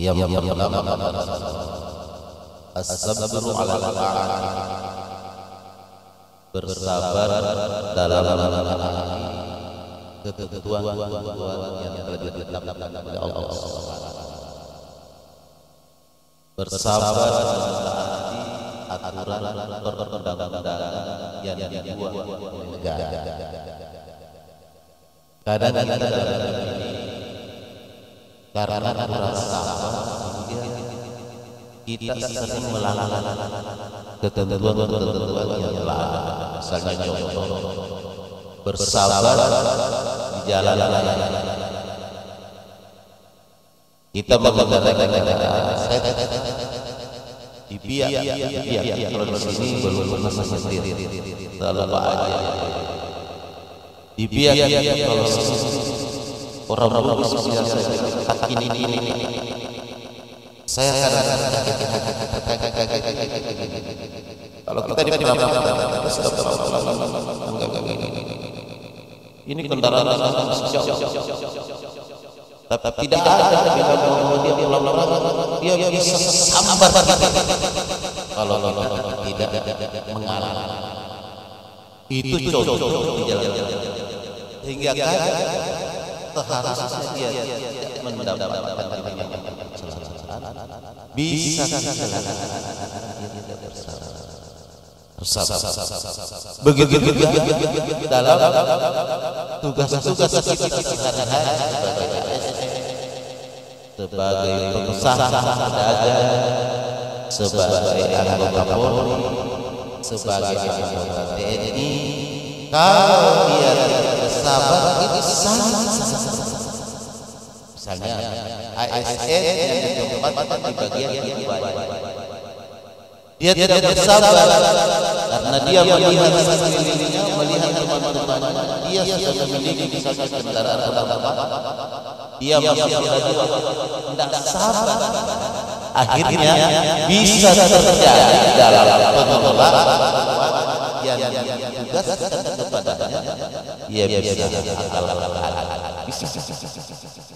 Yang pertama as-sabru 'ala al-ma'asi, bersabar dalam menaati ketentuan yang telah ditetapkan oleh Allah SWT. Bersabar menaati aturan perundang-undangan yang dibuat oleh negara. Kadang kita dalam ini karena kurang sabar kita sering melanggar ketentuan yang telah ada. Misalnya contoh, bersabar di jalan raya. Kita mengendarai di biak, kalau di sini belum pernah menyetir, terlalu aja. Di biak, kalau orang-orang biasa kaki ini, saya kalau kita di ini kendaraan tapi tidak ada bila mau dia pelan-pelan dia bisa sambar kalau tidak mengalah. Itu contoh di jalan sehingga seharusnya dia mendapatkan bisa begitu juga dalam tugas-tugas kita sebagai pengusaha, pedagang, sebagai anggota Polri, sebagai anggota TNI. Kalau dia tidak bersabar, itu sangat. Misalnya ASN yang ditempatkan di bagian dia tidak bersabar karena dia melihat sekelilingnya, melihat teman-temannya, dia sudah memiliki misalnya kendaraan utama, dia masih belajar, tidak sabar, akhirnya bisa terjadi dalam pengelolaan yang ditugaskan kepadanya, dia bisa bisa.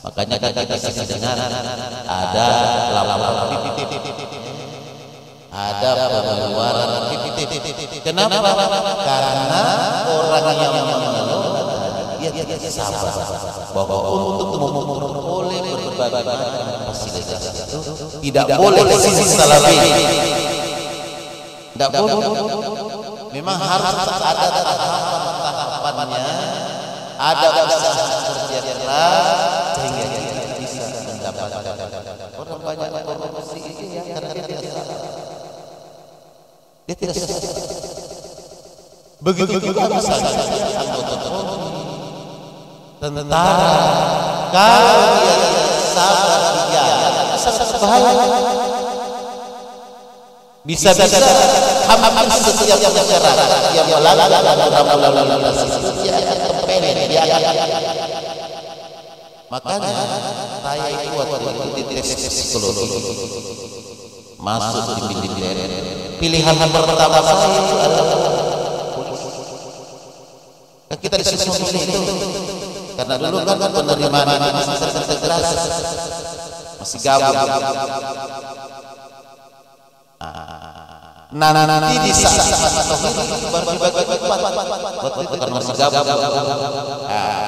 Makanya kita bisa dengar ada laporan ada pengeluaran. Kenapa? Karena orang yang mengeluh dia tidak sabar bahwa untuk memperoleh berbagai macam fasilitas itu tidak boleh sisi salafi, tidak boleh. Memang harus ada tahapan-tahapannya, ada usaha kerja keras sehingga kita bisa mendapatkan. Orang banyak korupsi itu ya karena dia tidak sabar. Begitu juga misalnya anggota Polri, tentara, kalau dia tidak sabar di jalan sangat bahaya. Bisa hampir setiap masyarakat yang melanggar aturan lalu lintas itu dia akan kepepet, dia akan. Makanya saya ikut tes psikologi masuk di militer. Pilihan pertama saya itu adalah kita disuruh memilih itu karena dulu kan penerimaan masih terintegrasi, masih gabung. Nanti di saat baru dibagi-bagi waktu itu kan masih gabung.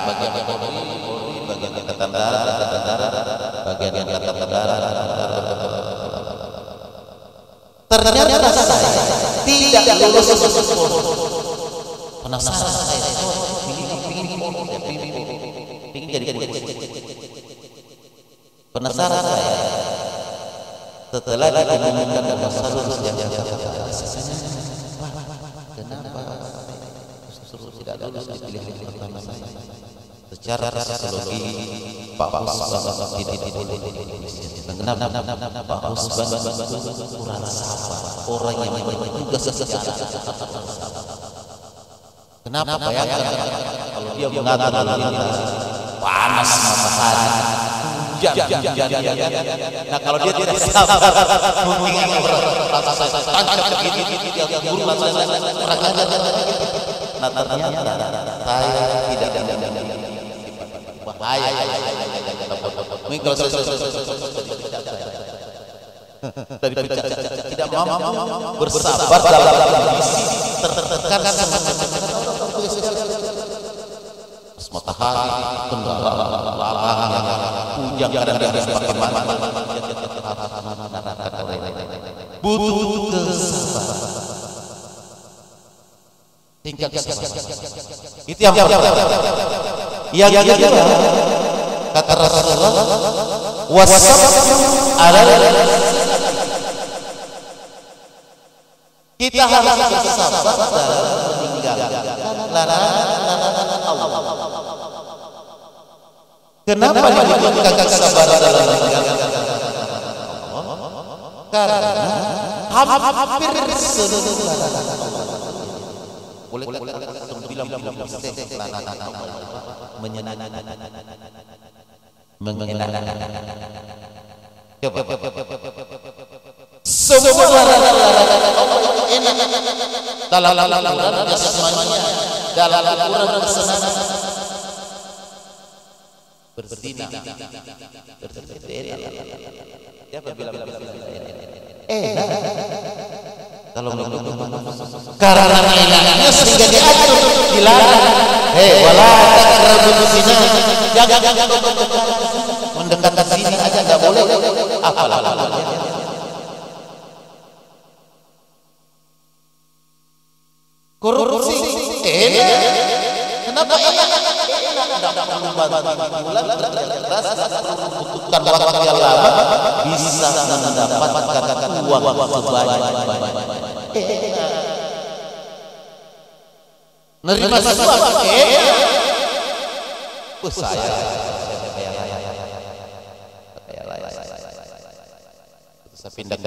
Bagian Polri, bagian Angkatan Darat, bagian Angkatan Darat. Ternyata saya tidak lulus penasaran saya ingin jadi penasaran saya setelah diumumkan masalah yang kenapa justru tidak lulus di pilihan pertama saya. Secara psikologi Pak Usman tidak boleh. Kenapa Pak Usman kurang sabar, orang yang bertugas secara kenapa bayangkan kalau dia mengatur lalu lintas panas matahari hujan. Nah kalau dia tidak sabar mungkin orang tancap begini dia buru langsung orang aja. Nah ternyata saya tidak bahaya. Mungkin kalau dari pencari tidak mampu bersabar dalam kondisi tertekan matahari, lalang, hujan kadang harus pakai mata, butuh kesabaran. Tingkat itu yang pertama. Yang kedua, kata Rasulullah, wasabr ala kita harus bersabar dalam meninggalkan larangan Allah. Kenapa dibutuhkan kesabaran dalam meninggalkan Allah? Karena hampir seluruh boleh bilang menyenangkan. Semua enak dalam Al-Quran jasmaninya, dalam Al-Quran bersenang berzina, siapa bilang kalau karena enaknya sehingga diatur dilarang. Wala taqrabu zina, jangan mendekat ke sini aja enggak boleh, apalagi korupsi. Kenapa butuhkan waktu yang lama bisa mendapatkan uang sebanyak-banyak. Nerima sesuatu saya pindah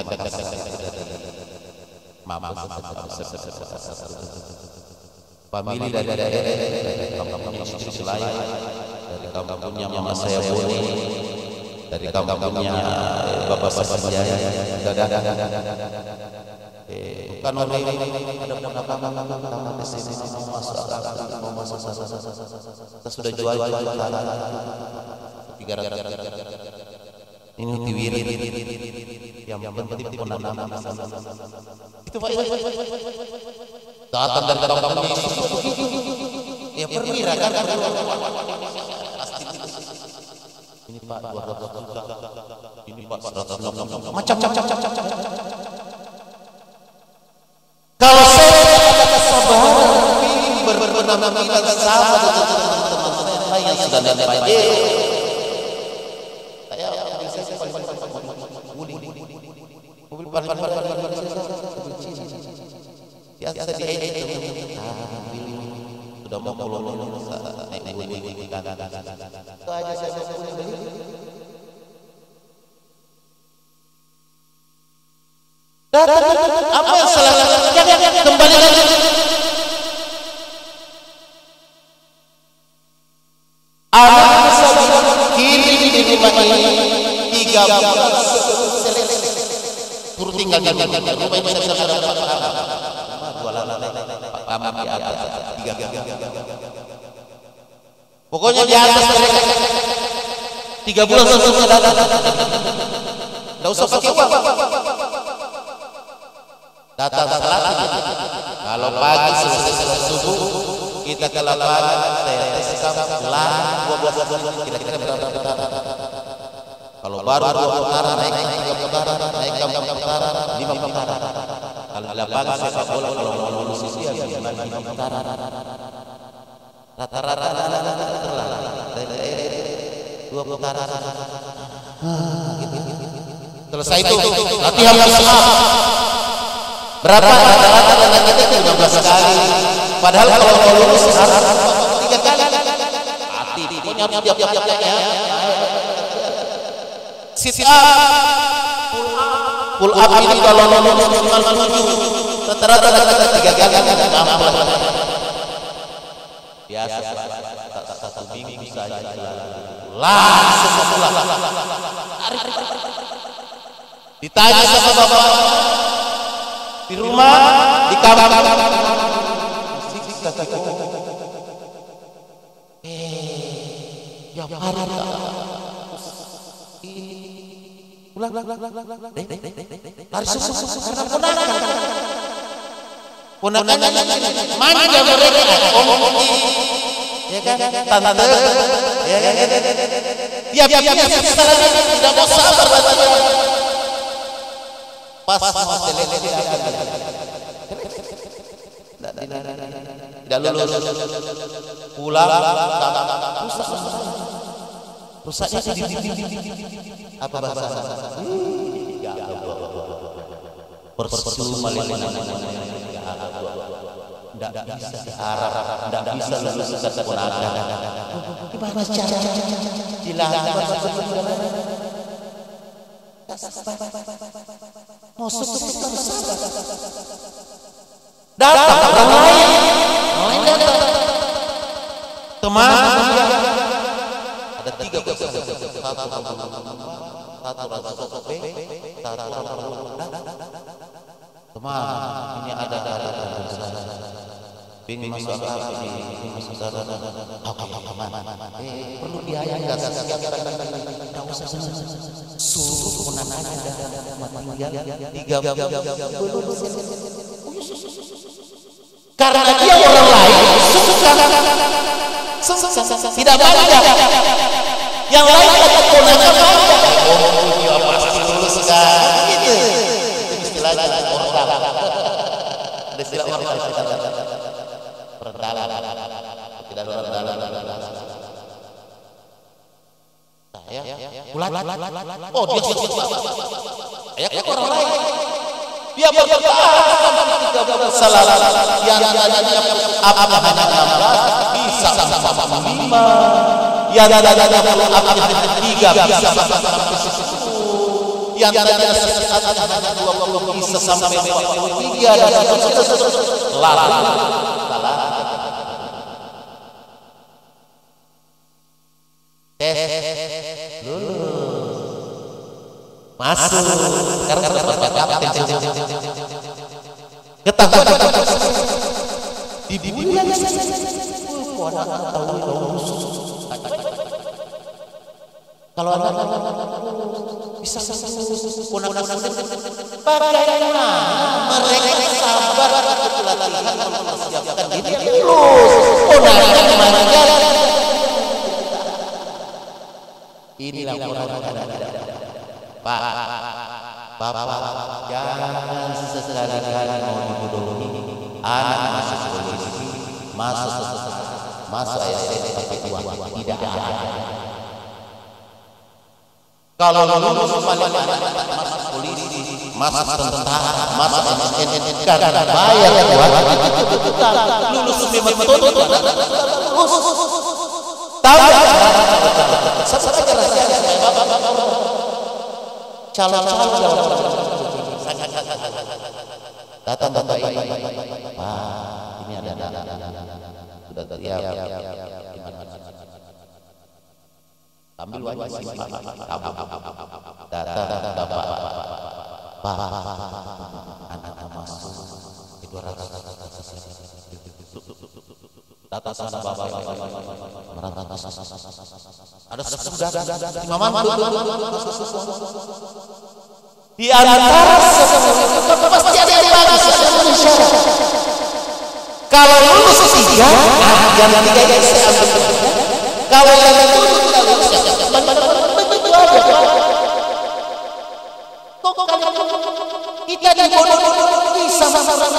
famili dari kampungnya istri saya, dari kampungnya mama saya Boni, dari kampungnya bapak saya Jaya, bukan orang ada ponakan di sini mau masuk kita sudah jual tiga ini tiwiri yang penting ponakan itu Pak. Datang dari kampungnya ya perwira kan ini Pak 200 juta, ini Pak 160 macam kalau saya ada kesabaran berpenampilan sama dengan teman-teman saya yang sudah baik, saya paling biasa di itu sudah mau pulang naik itu aja saya beli. Apa yang salah? Kembali lagi. Anak saya kini di rumah ini 3 bulan turut tinggal di rumah ini saya dapat kamar di atas 3. Pokoknya di atas mereka 3 bulan selesai datang. Enggak usah pakai uang. Datang salat. Kalau pagi selesai subuh kita ke lapangan, saya pulang 12 kira-kira berapa? Kalau baru 2 putaran naik 3 putaran, naik 4 putaran, 5 putaran. Kalau lapangan sepak bola kalau mau lulus usia 5 putaran. Rata-rata 2 putaran. Selesai itu latihan bersama. Berapa rata-rata dan kita 15 kali. Padahal kalau mau lulus harus 3 kali. Hati punya tiap ya. Sit up, pull up ini kalau lulus minimal 7. Rata-rata 3 kali biasa. Satu minggu saja langsung pulang. Ditanya sama bapak di rumah, di kamar, ya Lari semua karena ponakannya manja mereka, om, ya kan, tante, ya kan, dia salahnya tidak mau sabar pas mau selesai tidak lulus pulang rusaknya apa bahasa percuma tidak bisa diharap, tidak bisa lulus ke ponakan. Gimana cara dilakukan? Mau sukses harus sabar. Datang orang lain datang. Teman, ada 3 satu rasa sope, teman, ini ada Bing masuk akal, ini masuk darah. Perlu biaya nggak? Nggak usah suruh ponakan ada tinggal 3 belum. Karena dia orang lain suka tidak bangga. Yang lain kata ponakan bangga. Oh dia pasti lulus kan? Gitu. Istilahnya orang. Ada istilah orang. Perdalan, tidak ada perdalan. Bulat. Oh dia ayah orang lain. Dia berkata salah. Yang tadinya apa hanya 16 bisa sama 5. Yang tadinya perlu apa 3 bisa sampai 10. Yang tadinya hanya 20 bisa sampai 43 dan masuk sekarang sudah berkata ketahuan dibully kalau anak bisa ponakan bagaimana mereka sabar untuk latihan mempersiapkan diri lulus ponakan manja. Inilah orang Bapak jangan sesekali mau dibodohi anak masuk polisi masuk ASN pakai uang tidak ada. Kalau lulus paling masuk polisi masuk tentara masuk ASN karena bayar uang lulus memang betul tahu saya rahasia calon datang bapak ini ada sudah ya ambil wajib simpan datang bapak anak masuk 200 datang sana bapak ada sudah mama di antara pasti ada yang bagus kalau lulus 3 yang 3 yang saya ambil kalau yang itu tidak lulus begitu aja kok kita dibodoh-bodoh bisa sabar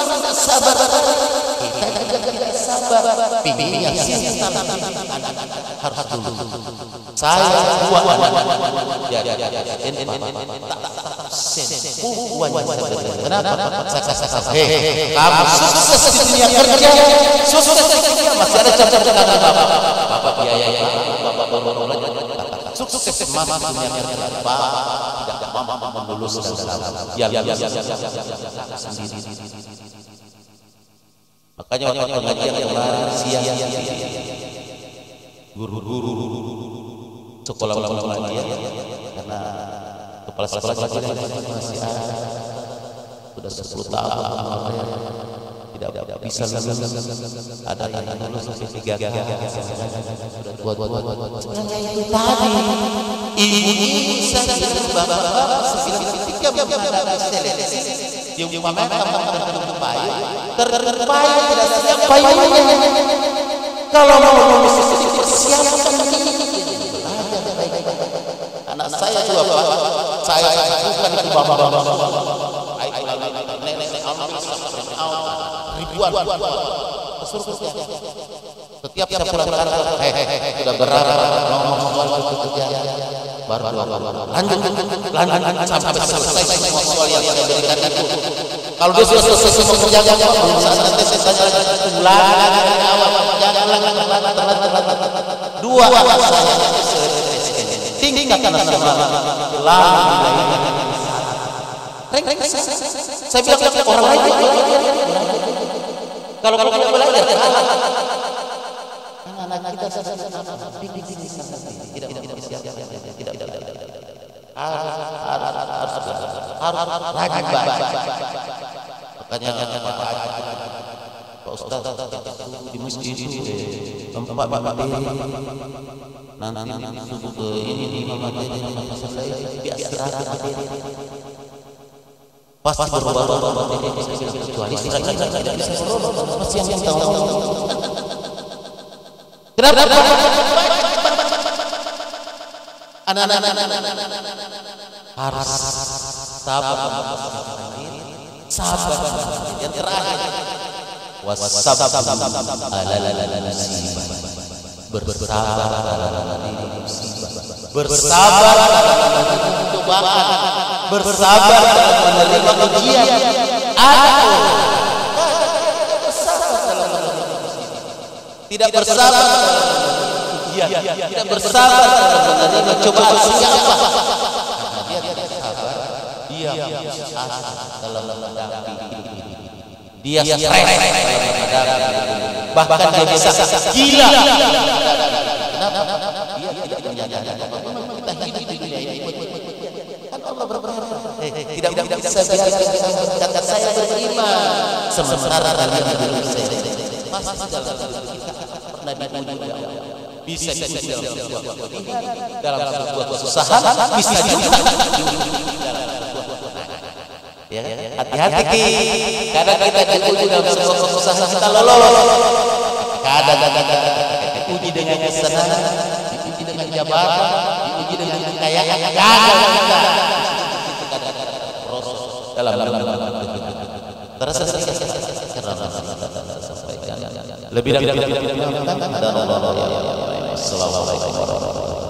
kita tidak sabar pilih yang harus dulu saya dua anak kenapa kamu sukses di dunia kerja sukses di dunia masih ada catatan bapak biaya bapak baru sukses mama dunia kerja bapak tidak mampu melulus ya sendiri. Makanya waktu pengajian kemarin siang guru-guru sekolah dia karena kepala sekolah masih sudah 10 tahun tidak bisa lulus ada yang lulus 3 sudah buat tadi Ibu saja bapak-bapak ketika menghadapi seleksi yang umpamanya kamu terbaik tidak siap payungnya. Kalau mau lulus persiapkan diri. Anak saya juga Pak, saya bukan itu bapak-bapak. Nenek ribuan setiap saya pulang kantor, sudah berapa ngomong soal itu kerja, baru lanjut sampai selesai semua soal yang saya berikan itu. Kalau dia sudah selesai mengerjakan, nanti saya tanya lagi, ulang dari awal, jangan dua anak saya tingkat nasional, saya bilang orang lain kalau kamu belajar anak kita harus rajin baca. Makanya Pak Ustaz di masjid tempat materi nanti subuh ke ini materi selesai biasa materi pas berubah materi kecuali tidak bisa berubah pasti yang tahu. Kenapa? Anak-anak harus sabar. Yang terakhir, wassabar ala musibah. Bersabar dalam cobaan, bersabar dalam menerima ujian. Tidak bersabar tidak bersabar menerima cobaan siapa? Dia tidak sabar, dia dalam menghadapi, dia stres bahkan dia bisa gila. Kenapa? Dia tidak menyadari bahwa kita hidup di dunia ini kan Allah berfirman, tidak bisa biarkan kita berkata saya beriman sementara kalian belum saya. Pasti dalam kita pernah diuji bisa diuji dalam sebuah kesusahan, bisa juga ya, hati-hati kadang kita diuji dalam sebuah kesusahan kita lolos, kadang diuji dengan kesenangan, diuji dengan jabatan, diuji dengan kekayaan, dalam terasa lebih dari Assalamualaikum warahmatullahi wabarakatuh.